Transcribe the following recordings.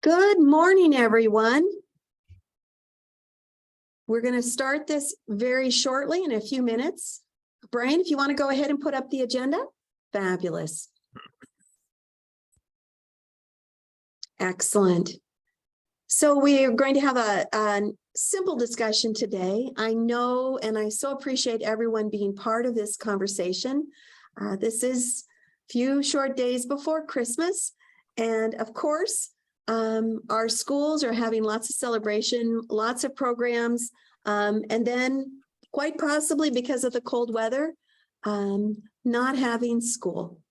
Good morning, everyone. We're going to start this very shortly in a few minutes. Brian, if you want to go ahead and put up the agenda. Fabulous. Excellent. So we are going to have a simple discussion today. I know, and I so appreciate everyone being part of this conversation. This is a few short days before Christmas. And of course, our schools are having lots of celebration, lots of programs, and then quite possibly because of the cold weather, not having school.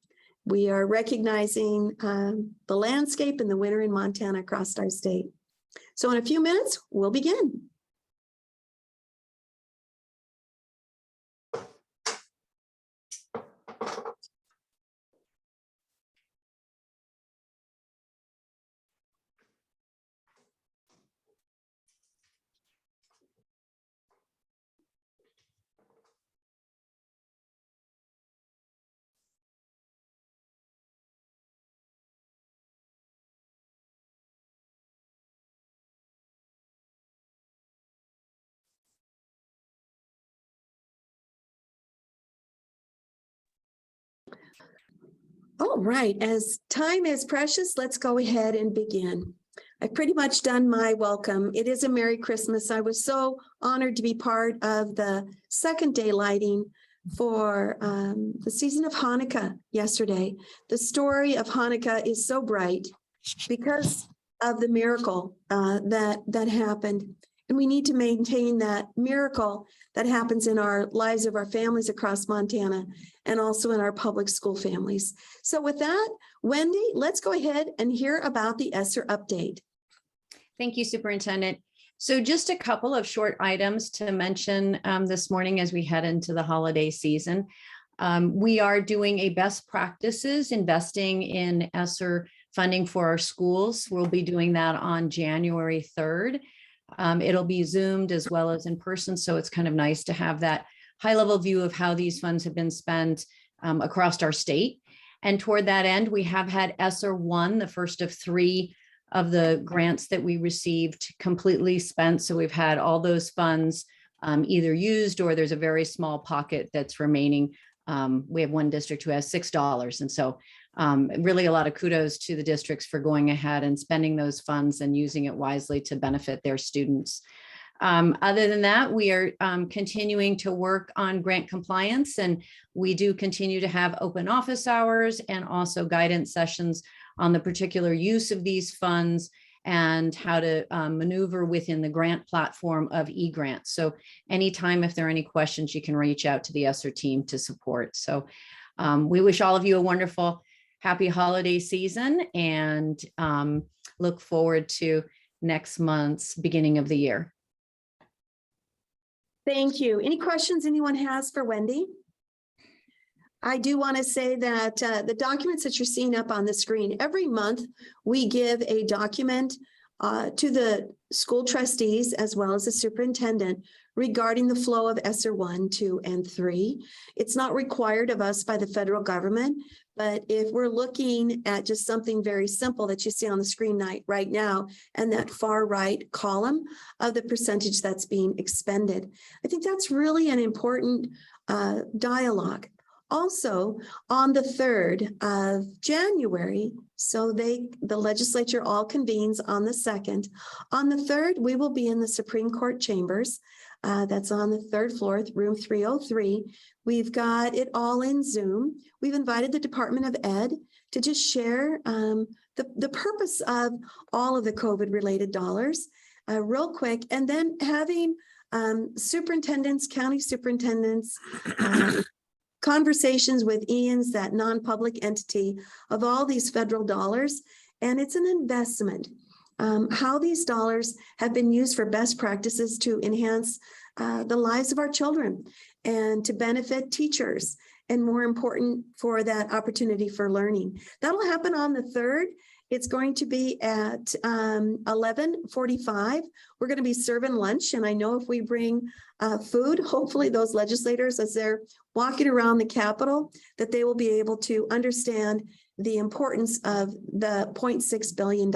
We are recognizing the landscape in the winter in Montana across our state. So in a few minutes, we'll begin. All right, as time is precious, let's go ahead and begin. I've pretty much done my welcome. It is a Merry Christmas. I was so honored to be part of the second day lighting for the season of Hanukkah yesterday. The story of Hanukkah is so bright because of the miracle that happened. And we need to maintain that miracle that happens in our lives of our families across Montana and also in our public school families. So with that, Wendy, let's go ahead and hear about the ESSER update. Thank you, Superintendent. So just a couple of short items to mention this morning as we head into the holiday season. We are doing a best practices investing in ESSER funding for our schools. We'll be doing that on January 3rd. It'll be Zoomed as well as in person, so it's kind of nice to have that high-level view of how these funds have been spent across our state. And toward that end, we have had ESSER 1, the first of 3 of the grants that we received, completely spent. So we've had all those funds either used or there's a very small pocket that's remaining. We have one district who has $6. And so really a lot of kudos to the districts for going ahead and spending those funds and using it wisely to benefit their students. Other than that, we are continuing to work on grant compliance, and we do continue to have open office hours and also guidance sessions on the particular use of these funds and how to maneuver within the grant platform of eGrants. So anytime, if there are any questions, you can reach out to the ESSER team to support. So we wish all of you a wonderful, happy holiday season and look forward to next month's beginning of the year. Thank you. Any questions anyone has for Wendy? I do want to say that the documents that you're seeing up on the screen, every month we give a document to the school trustees as well as the superintendent regarding the flow of ESSER 1, 2, and 3. It's not required of us by the federal government, but if we're looking at just something very simple that you see on the screen right now, and that far right column of the percentage that's being expended, I think that's really an important dialogue. Also, on the 3rd of January, so the legislature all convenes on the 2nd. On the 3rd, we will be in the Supreme Court chambers. That's on the 3rd floor, room 303. We've got it all in Zoom. We've invited the Department of Ed to just share the purpose of all of the COVID-related dollars real quick, and then having superintendents, county superintendents, conversations with EANS, that non-public entity of all these federal dollars. And it's an investment. How these dollars have been used for best practices to enhance the lives of our children and to benefit teachers, and more important, for that opportunity for learning. That'll happen on the 3rd. It's going to be at 11:45. We're going to be serving lunch. And I know if we bring food, hopefully those legislators, as they're walking around the Capitol, that they will be able to understand the importance of the $0.6 billion.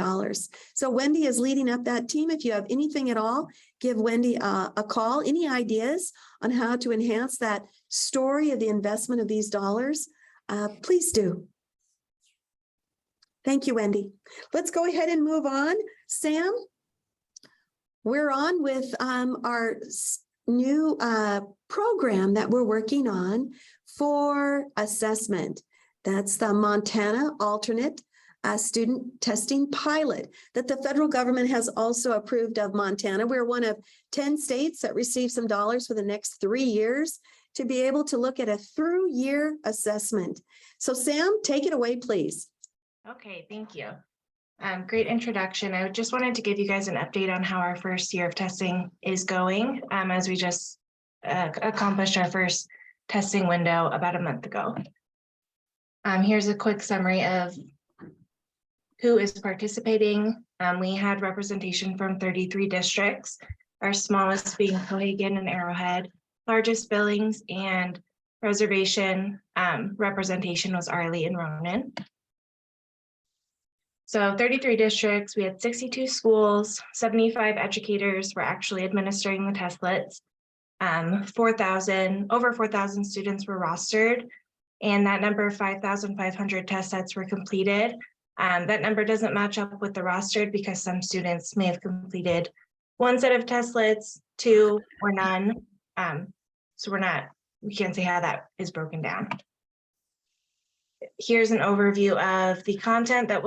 So Wendy is leading up that team. If you have anything at all, give Wendy a call. Any ideas on how to enhance that story of the investment of these dollars, please do. Thank you, Wendy. Let's go ahead and move on. Sam, we're on with our new program that we're working on for assessment. That's the Montana Alternate Student Testing Pilot that the federal government has also approved of Montana. We're one of 10 states that receive some dollars for the next 3 years to be able to look at a through-year assessment. So Sam, take it away, please. Okay, thank you. Great introduction. I just wanted to give you guys an update on how our first year of testing is going, as we just accomplished our first testing window about a month ago. Here's a quick summary of who is participating. We had representation from 33 districts, our smallest being Cohagen and Arrowhead, largest Billings and reservation representation was Arley and Ronan. So 33 districts, we had 62 schools, 75 educators were actually administering the testlets. Over 4,000 students were rostered, and that number of 5,500 test sets were completed. That number doesn't match up with the rostered because some students may have completed one set of testlets, two or none. So we can't say how that is broken down. Here's an overview of the content that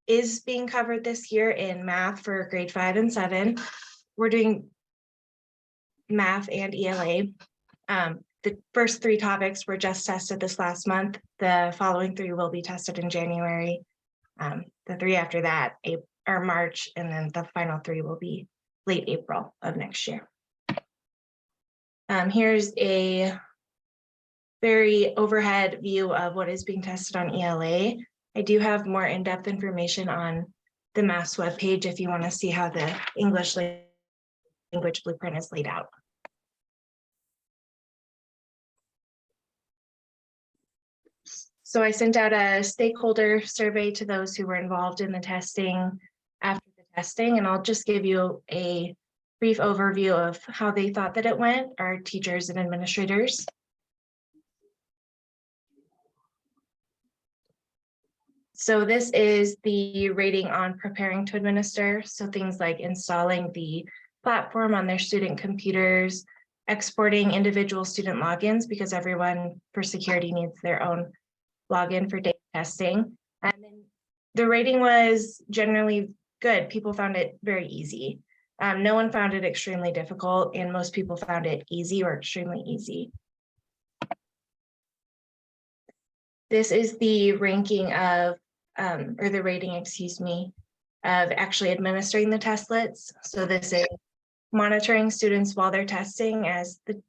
is being covered this year in math for grade 5 and 7. We're doing math and ELA. The first 3 topics were just tested this last month. The following 3 will be tested in January. The 3 after that are March, and then the final 3 will be late April of next year. Here's a very overhead view of what is being tested on ELA. I do have more in-depth information on the MAS webpage if you want to see how the English language blueprint is laid out. So I sent out a stakeholder survey to those who were involved in the testing after the testing, and I'll just give you a brief overview of how they thought that it went, our teachers and administrators. So this is the rating on preparing to administer. So things like installing the platform on their student computers, exporting individual student logins, because everyone for security needs their own login for data testing. And then the rating was generally good. People found it very easy. No one found it extremely difficult, and most people found it easy or extremely easy. This is the ranking of or the rating, excuse me, of actually administering the testlets. So this is monitoring students while they're testing, as the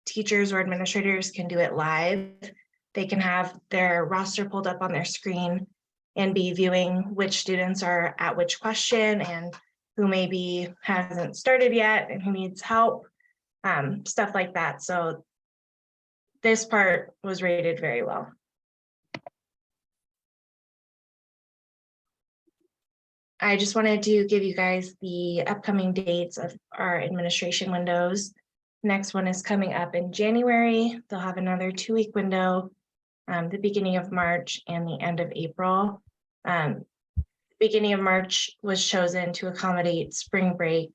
teachers or administrators can do it live. They can have their roster pulled up on their screen and be viewing which students are at which question and who maybe hasn't started yet and who needs help, stuff like that. So this part was rated very well. I just wanted to give you guys the upcoming dates of our administration windows. Next one is coming up in January. They'll have another 2-week window, the beginning of March and the end of April. Beginning of March was chosen to accommodate spring break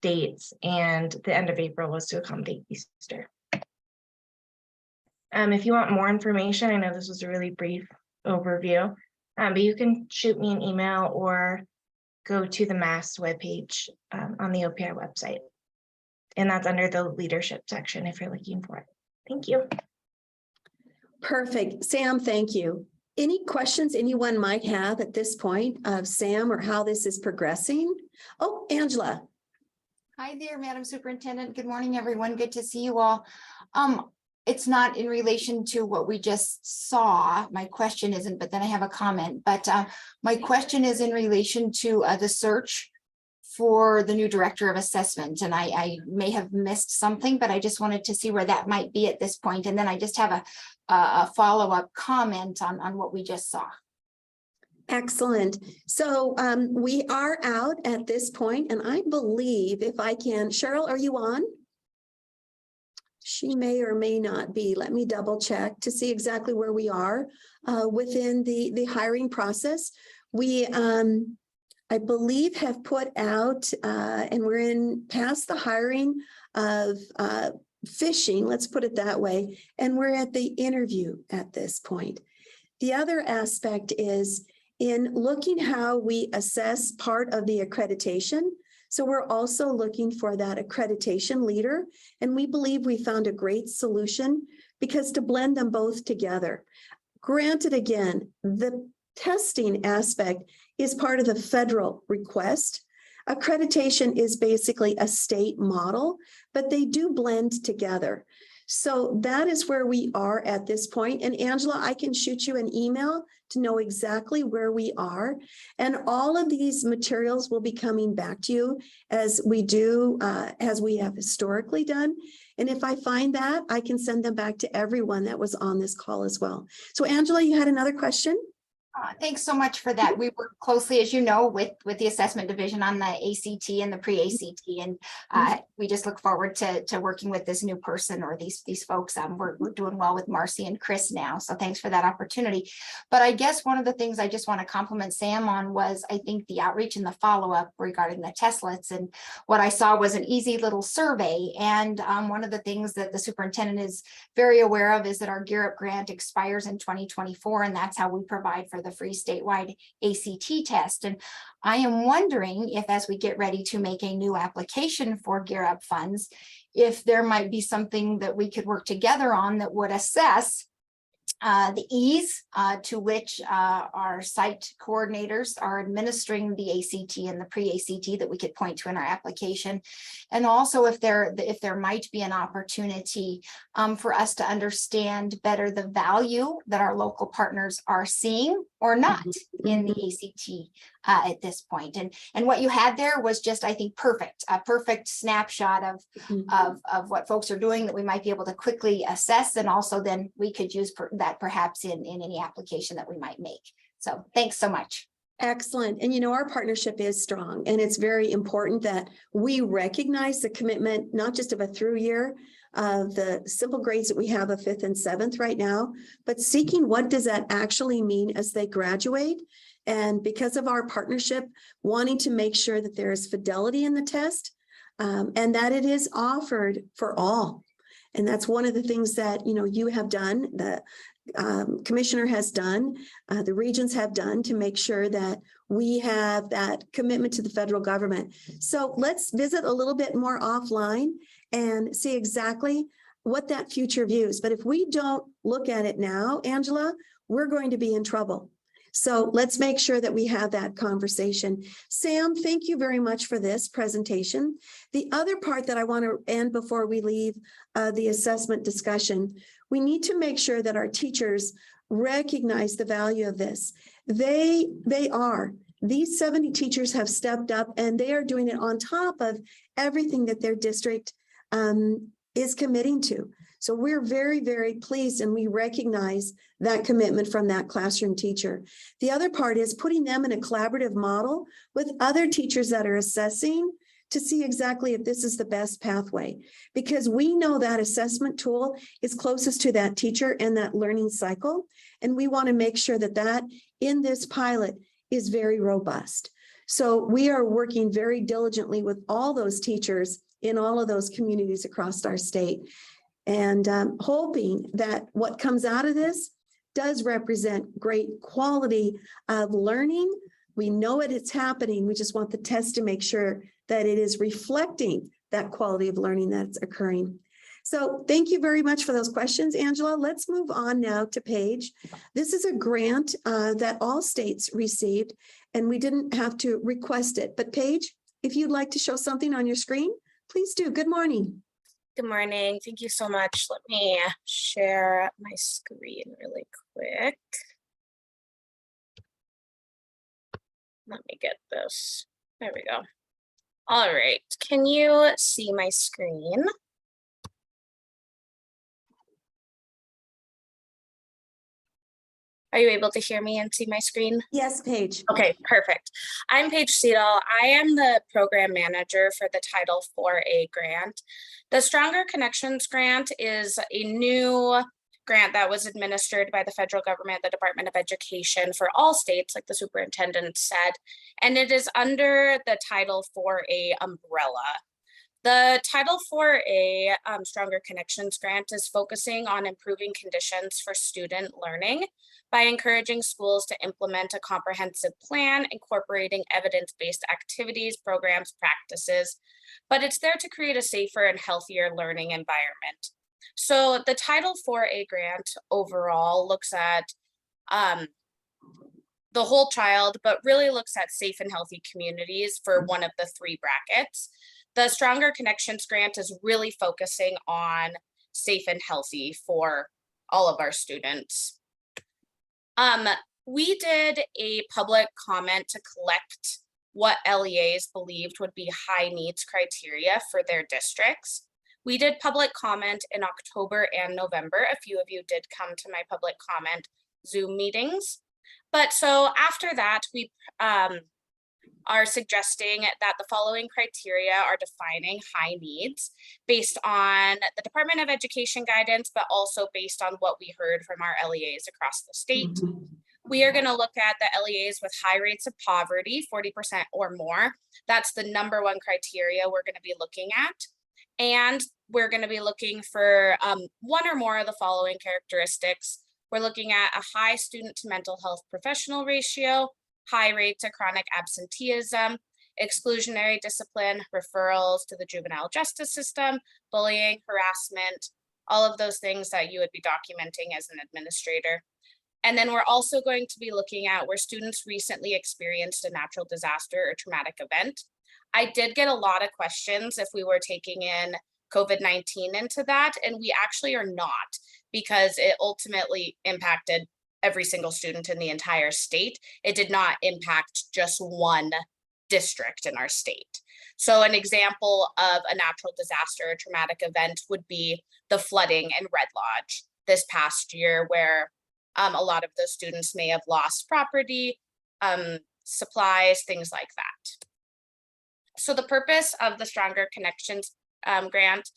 dates, and the end of April was to accommodate Easter. If you want more information, I know this was a really brief overview, but you can shoot me an email or go to the MAS webpage on the OPI website. And that's under the leadership section if you're looking for it. Thank you. Perfect. Sam, thank you. Any questions anyone might have at this point of Sam or how this is progressing? Oh, Angela. Hi there, Madam Superintendent. Good morning, everyone. Good to see you all. It's not in relation to what we just saw. My question isn't, but then I have a comment. But my question is in relation to the search for the new director of assessment. And I may have missed something, but I just wanted to see where that might be at this point. And then I just have a follow-up comment on what we just saw. Excellent. So we are out at this point, and I believe if I can, Cheryl, are you on? She may or may not be. Let me double check to see exactly where we are within the hiring process. We, I believe, have put out, and we're in past the hiring of fishing, let's put it that way, and we're at the interview at this point. The other aspect is in looking how we assess part of the accreditation. So we're also looking for that accreditation leader. And we believe we found a great solution because to blend them both together. Granted, again, the testing aspect is part of the federal request. Accreditation is basically a state model, but they do blend together. So that is where we are at this point. And Angela, I can shoot you an email to know exactly where we are. And all of these materials will be coming back to you as we do, as we have historically done. And if I find that, I can send them back to everyone that was on this call as well. So Angela, you had another question? Thanks so much for that. We work closely, as you know, with the assessment division on the ACT and the pre-ACT, and we just look forward to working with this new person or these folks. We're doing well with Marcy and Chris now, so thanks for that opportunity. But I guess one of the things I just want to compliment Sam on was, I think, the outreach and the follow-up regarding the testlets. And what I saw was an easy little survey. And one of the things that the superintendent is very aware of is that our Gear Up grant expires in 2024, and that's how we provide for the free statewide ACT test. And I am wondering if, as we get ready to make a new application for Gear Up funds, if there might be something that we could work together on that would assess the ease to which our site coordinators are administering the ACT and the pre-ACT that we could point to in our application. And also if there might be an opportunity for us to understand better the value that our local partners are seeing or not in the ACT at this point. And what you had there was just, I think, perfect, a perfect snapshot of what folks are doing that we might be able to quickly assess. And also then we could use that perhaps in any application that we might make. So thanks so much. Excellent. And you know, our partnership is strong, and it's very important that we recognize the commitment, not just of a through year of the simple grades that we have of 5th and 7th right now, but seeking what does that actually mean as they graduate. And because of our partnership, wanting to make sure that there is fidelity in the test and that it is offered for all. And that's one of the things that, you know, you have done, the commissioner has done, the regions have done to make sure that we have that commitment to the federal government. So let's visit a little bit more offline and see exactly what that future views. But if we don't look at it now, Angela, we're going to be in trouble. So let's make sure that we have that conversation. Sam, thank you very much for this presentation. The other part that I want to end before we leave the assessment discussion, we need to make sure that our teachers recognize the value of this. These 70 teachers have stepped up, and they are doing it on top of everything that their district is committing to. So we're very, very pleased, and we recognize that commitment from that classroom teacher. The other part is putting them in a collaborative model with other teachers that are assessing to see exactly if this is the best pathway, because we know that assessment tool is closest to that teacher and that learning cycle. And we want to make sure that that in this pilot is very robust. So we are working very diligently with all those teachers in all of those communities across our state, and hoping that what comes out of this does represent great quality of learning. We know it's happening. We just want the test to make sure that it is reflecting that quality of learning that's occurring. So thank you very much for those questions, Angela. Let's move on now to Paige. This is a grant that all states received, and we didn't have to request it. But Paige, if you'd like to show something on your screen, please do. Good morning. Good morning. Thank you so much. Let me share my screen really quick. Let me get this. There we go. All right. Can you see my screen? Are you able to hear me and see my screen? Yes, Paige. Okay, perfect. I'm Paige Seidel. I am the program manager for the Title IV-A grant. The Stronger Connections grant is a new grant that was administered by the federal government, the Department of Education, for all states, like the superintendent said, and it is under the Title IV-A umbrella. The Title IV-A Stronger Connections grant is focusing on improving conditions for student learning by encouraging schools to implement a comprehensive plan incorporating evidence-based activities, programs, practices, but it's there to create a safer and healthier learning environment. So the Title IV-A grant overall looks at the whole child, but really looks at safe and healthy communities for one of the three brackets. The Stronger Connections grant is really focusing on safe and healthy for all of our students. We did a public comment to collect what LEAs believed would be high needs criteria for their districts. We did public comment in October and November. A few of you did come to my public comment Zoom meetings. But so after that, we are suggesting that the following criteria are defining high needs based on the Department of Education guidance, but also based on what we heard from our LEAs across the state. We are going to look at the LEAs with high rates of poverty, 40% or more. That's the number one criteria we're going to be looking at. And we're going to be looking for one or more of the following characteristics. We're looking at a high student to mental health professional ratio, high rates of chronic absenteeism, exclusionary discipline, referrals to the juvenile justice system, bullying, harassment, all of those things that you would be documenting as an administrator. And then we're also going to be looking at where students recently experienced a natural disaster or traumatic event. I did get a lot of questions if we were taking in COVID-19 into that, and we actually are not, because it ultimately impacted every single student in the entire state. It did not impact just one district in our state. So an example of a natural disaster or traumatic event would be the flooding in Red Lodge this past year, where a lot of those students may have lost property, supplies, things like that. So the purpose of the Stronger Connections grant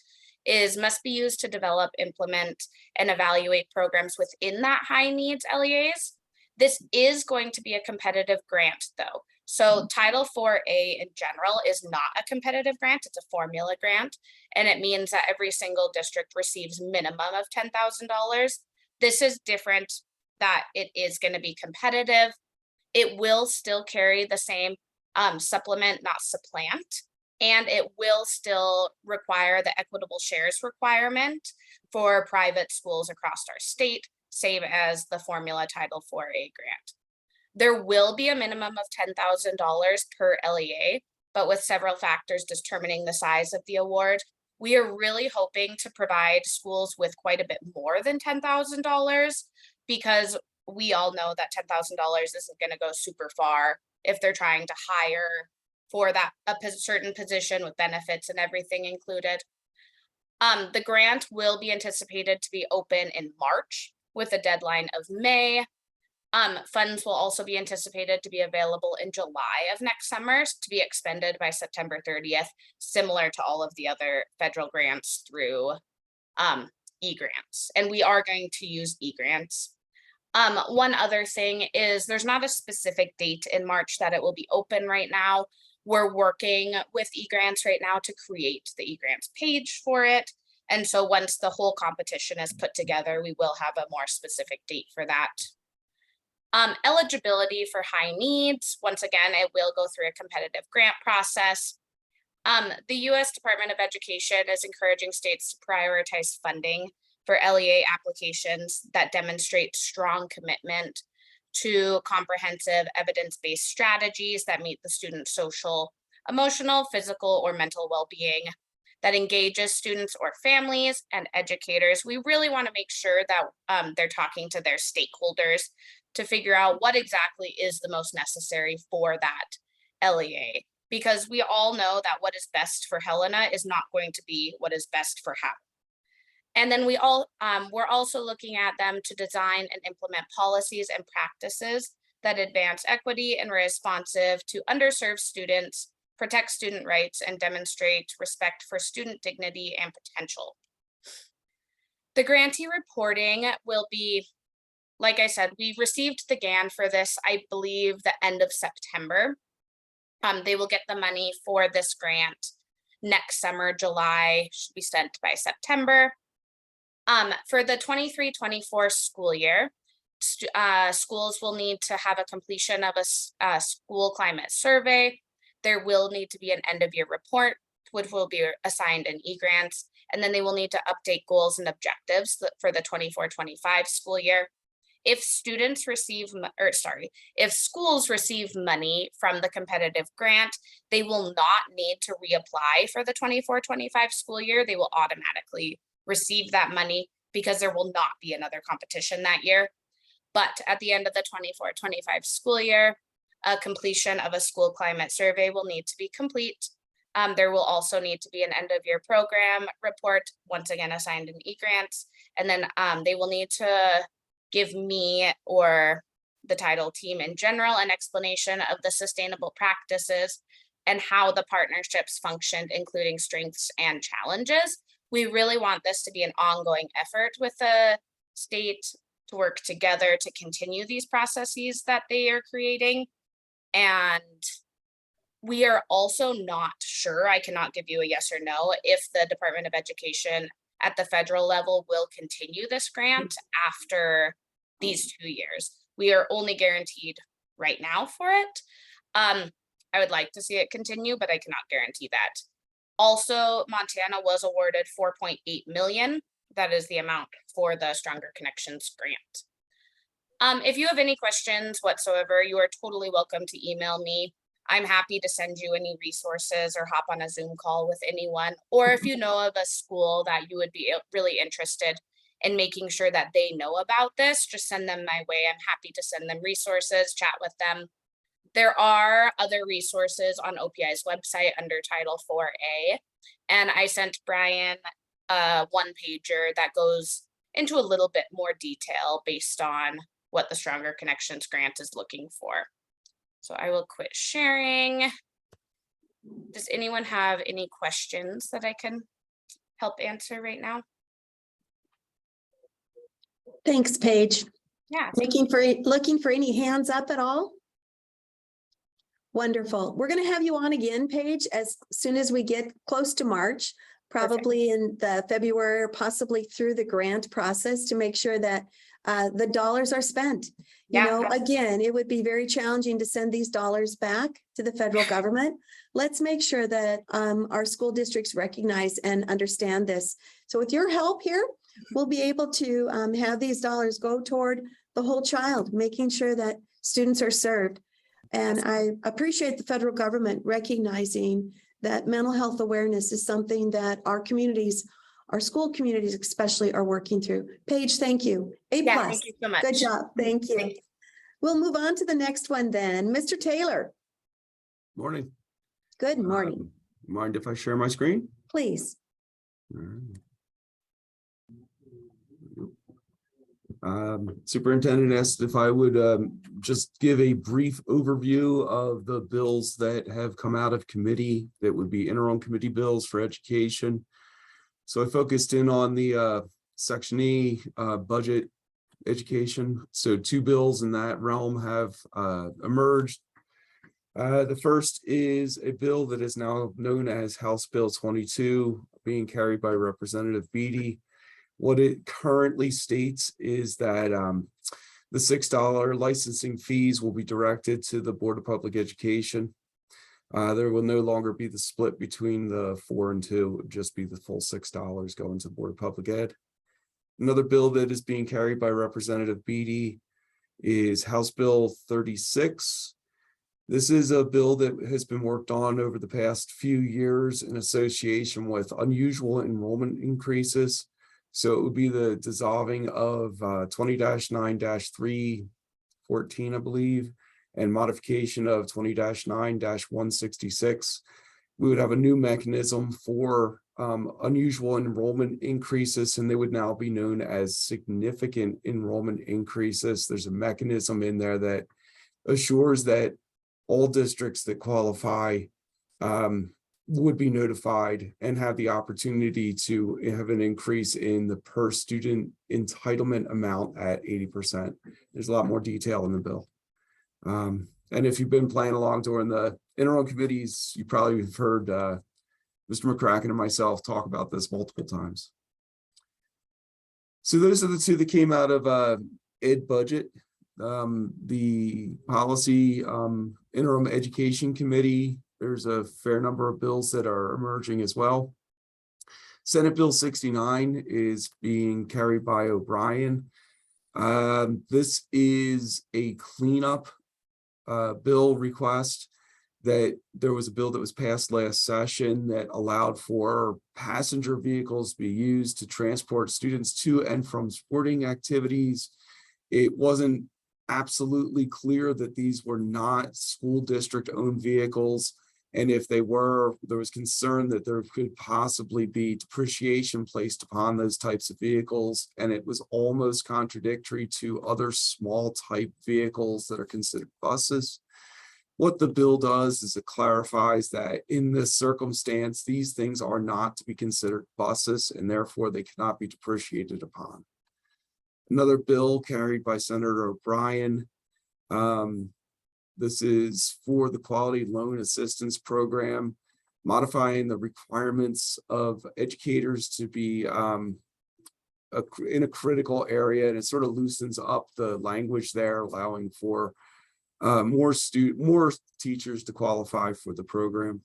must be used to develop, implement, and evaluate programs within that high needs LEAs. This is going to be a competitive grant though. So Title IV-A in general is not a competitive grant, it's a formula grant. And it means that every single district receives minimum of $10,000. This is different, that it is going to be competitive. It will still carry the same supplement, not supplant. And it will still require the equitable shares requirement for private schools across our state, same as the formula Title IV-A grant. There will be a minimum of $10,000 per LEA, but with several factors determining the size of the award, we are really hoping to provide schools with quite a bit more than $10,000, because we all know that $10,000 isn't going to go super far if they're trying to hire for that a certain position with benefits and everything included. The grant will be anticipated to be open in March with a deadline of May. Funds will also be anticipated to be available in July of next summer to be expended by September 30th, similar to all of the other federal grants through e-grants. And we are going to use e-grants. One other thing is there's not a specific date in March that it will be open right now. We're working with eGrants right now to create the eGrants page for it. And so once the whole competition is put together, we will have a more specific date for that. Eligibility for high needs, once again, it will go through a competitive grant process. The U.S. Department of Education is encouraging states to prioritize funding for LEA applications that demonstrate strong commitment to comprehensive evidence-based strategies that meet the student's social, emotional, physical, or mental well-being, that engages students or families and educators. We really want to make sure that they're talking to their stakeholders to figure out what exactly is the most necessary for that LEA, because we all know that what is best for Helena is not going to be what is best for Howell. And then we're also looking at them to design and implement policies and practices that advance equity and responsive to underserved students, protect student rights, and demonstrate respect for student dignity and potential. The grantee reporting will be, like I said, we received the GAN for this, I believe, the end of September. They will get the money for this grant next summer. July should be sent by September. For the 23-24 school year, schools will need to have a completion of a school climate survey. There will need to be an end of year report, which will be assigned in e-grants, and then they will need to update goals and objectives for the 24-25 school year. If students receive, if schools receive money from the competitive grant, they will not need to reapply for the 24-25 school year. They will automatically receive that money because there will not be another competition that year. But at the end of the 24-25 school year, a completion of a school climate survey will need to be complete. There will also need to be an end of year program report, once again assigned in e-grants. And then they will need to give me or the title team in general an explanation of the sustainable practices and how the partnerships functioned, including strengths and challenges. We really want this to be an ongoing effort with the state to work together to continue these processes that they are creating. And we are also not sure, I cannot give you a yes or no, if the Department of Education at the federal level will continue this grant after these 2 years. We are only guaranteed right now for it. I would like to see it continue, but I cannot guarantee that. Also, Montana was awarded 4.8 million. That is the amount for the Stronger Connections grant. If you have any questions whatsoever, you are totally welcome to email me. I'm happy to send you any resources or hop on a Zoom call with anyone. Or if you know of a school that you would be really interested in making sure that they know about this, just send them my way. I'm happy to send them resources, chat with them. There are other resources on OPI's website under Title 4A. And I sent Brian a one-pager that goes into a little bit more detail based on what the Stronger Connections grant is looking for. So I will quit sharing. Does anyone have any questions that I can help answer right now? Thanks, Paige. Yeah. Looking for any hands up at all? Wonderful. We're going to have you on again, Paige, as soon as we get close to March, probably in the February or possibly through the grant process to make sure that the dollars are spent. You know, again, it would be very challenging to send these dollars back to the federal government. Let's make sure that our school districts recognize and understand this. So with your help here, we'll be able to have these dollars go toward the whole child, making sure that students are served. And I appreciate the federal government recognizing that mental health awareness is something that our communities, our school communities especially, are working through. Paige, thank you. A+. Thank you so much. Good job. Thank you. Thank you. We'll move on to the next one then. Mr. Taylor, Morning. good morning. Mind if I share my screen? Please. All right. Superintendent asked if I would just give a brief overview of the bills that have come out of committee that would be interim committee bills for education. So I focused in on the Section E budget education. So 2 bills in that realm have emerged. The first is a bill that is now known as House Bill 22, being carried by Representative Beatty. What it currently states is that the $6 licensing fees will be directed to the Board of Public Education. There will no longer be the split between the 4 and 2, it would just be the full $6 going to the Board of Public Ed. Another bill that is being carried by Representative Beatty is House Bill 36. This is a bill that has been worked on over the past few years in association with unusual enrollment increases. So it would be the dissolving of 20-9-314, I believe, and modification of 20-9-166. We would have a new mechanism for unusual enrollment increases, and they would now be known as significant enrollment increases. There's a mechanism in there that assures that all districts that qualify would be notified and have the opportunity to have an increase in the per student entitlement amount at 80%. There's a lot more detail in the bill. And if you've been playing along during the interim committees, you probably have heard Mr. McCracken and myself talk about this multiple times. So those are the two that came out of ed budget. The policy interim education committee, there's a fair number of bills that are emerging as well. Senate Bill 69 is being carried by O'Brien. This is a cleanup bill request. That there was a bill that was passed last session that allowed for passenger vehicles to be used to transport students to and from sporting activities. It wasn't absolutely clear that these were not school district owned vehicles. And if they were, there was concern that there could possibly be depreciation placed upon those types of vehicles. And it was almost contradictory to other small type vehicles that are considered buses. What the bill does is it clarifies that in this circumstance, these things are not to be considered buses and therefore they cannot be depreciated upon. Another bill carried by Senator O'Brien. This is for the Quality Loan Assistance Program, modifying the requirements of educators to be in a critical area, and it sort of loosens up the language there, allowing for more teachers to qualify for the program.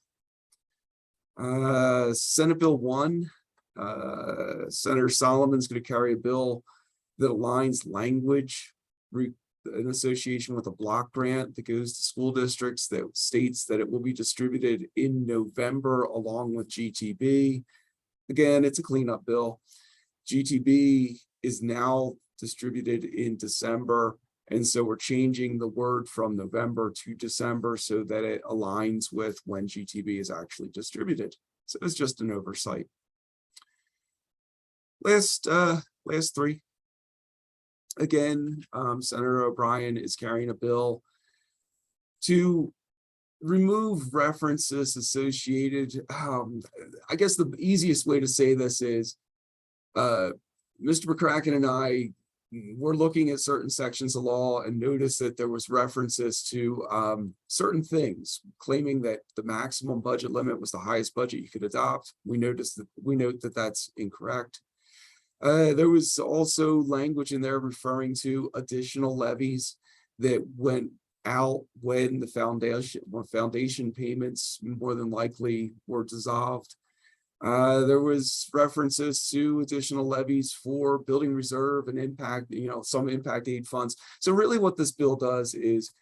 Senate Bill 1, Senator Solomon's going to carry a bill that aligns language in association with a block grant that goes to school districts that states that it will be distributed in November along with GTB. Again, it's a cleanup bill. GTB is now distributed in December. And so we're changing the word from November to December so that it aligns with when GTB is actually distributed. So it's just an oversight. Last three. Again, Senator O'Brien is carrying a bill to remove references associated. I guess the easiest way to say this is Mr. McCracken and I we're looking at certain sections of law and noticed that there was references to certain things, claiming that the maximum budget limit was the highest budget you could adopt. We note that that's incorrect. There was also language in there referring to additional levies that went out when the foundation payments more than likely were dissolved. There was references to additional levies for building reserve and impact, some impact aid funds. So really what this bill does is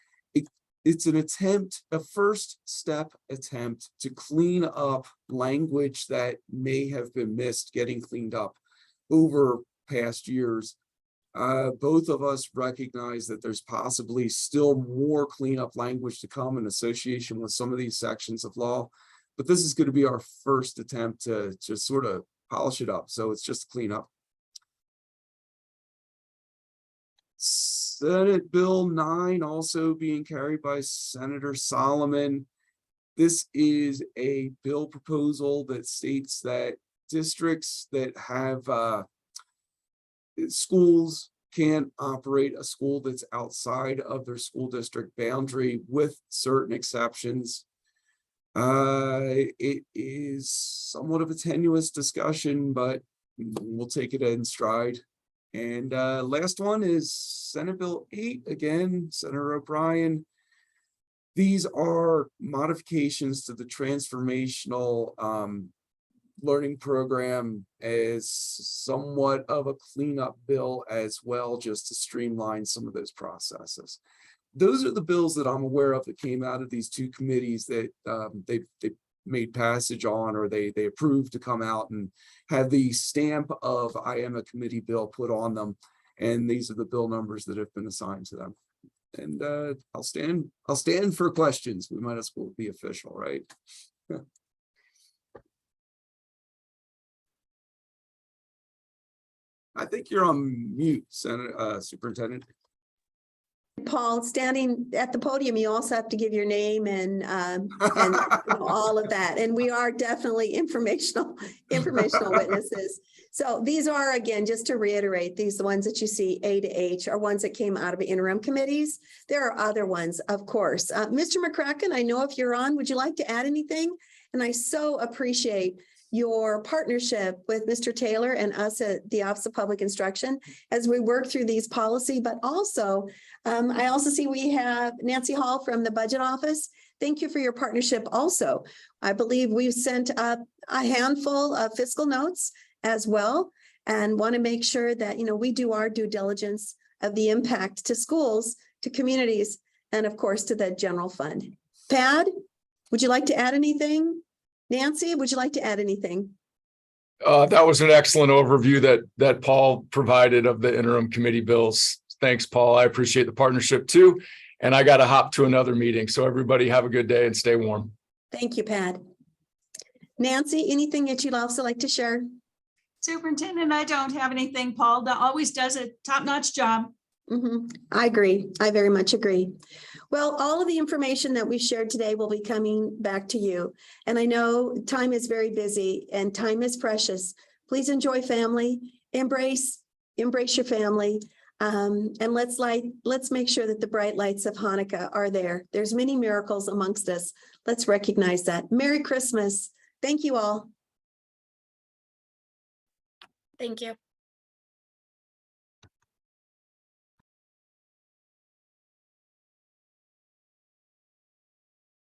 it's an attempt, a first step attempt to clean up language that may have been missed getting cleaned up over past years. Both of us recognize that there's possibly still more cleanup language to come in association with some of these sections of law. But this is going to be our first attempt to just sort of polish it up. So it's just clean up. Senate Bill 9 also being carried by Senator Solomon. This is a bill proposal that states that districts that have schools can't operate a school that's outside of their school district boundary with certain exceptions. It is somewhat of a tenuous discussion, but we'll take it in stride. And last one is Senate Bill 8, again, Senator O'Brien. These are modifications to the transformational learning program as somewhat of a cleanup bill as well, just to streamline some of those processes. Those are the bills that I'm aware of that came out of these two committees that they made passage on, or they approved to come out and have the stamp of I am a committee bill put on them. And these are the bill numbers that have been assigned to them. And I'll stand for questions. We might as well be official, right? I think you're on mute, Superintendent. Paul, standing at the podium, you also have to give your name and all of that. And we are definitely informational witnesses. So these are, again, just to reiterate, these the ones that you see A to H are ones that came out of interim committees. There are other ones, of course. Mr. McCracken, I know if you're on, would you like to add anything? And I so appreciate your partnership with Mr. Taylor and us at the Office of Public Instruction as we work through these policy, but also I also see we have Nancy Hall from the Budget Office. Thank you for your partnership also. I believe we've sent up a handful of fiscal notes as well and want to make sure that, we do our due diligence of the impact to schools, to communities, and of course to the general fund. Pat, would you like to add anything? Nancy, would you like to add anything? That was an excellent overview that Paul provided of the interim committee bills. Thanks, Paul. I appreciate the partnership too. And I got to hop to another meeting. So everybody have a good day and stay warm. Thank you, Pat. Nancy, anything that you'd also like to share? Superintendent, I don't have anything. Paul always does a top-notch job. I agree. I very much agree. Well, all of the information that we shared today will be coming back to you. And I know time is very busy and time is precious. Please enjoy family, embrace your family. And let's make sure that the bright lights of Hanukkah are there. There's many miracles amongst us. Let's recognize that. Merry Christmas. Thank you all. Thank you.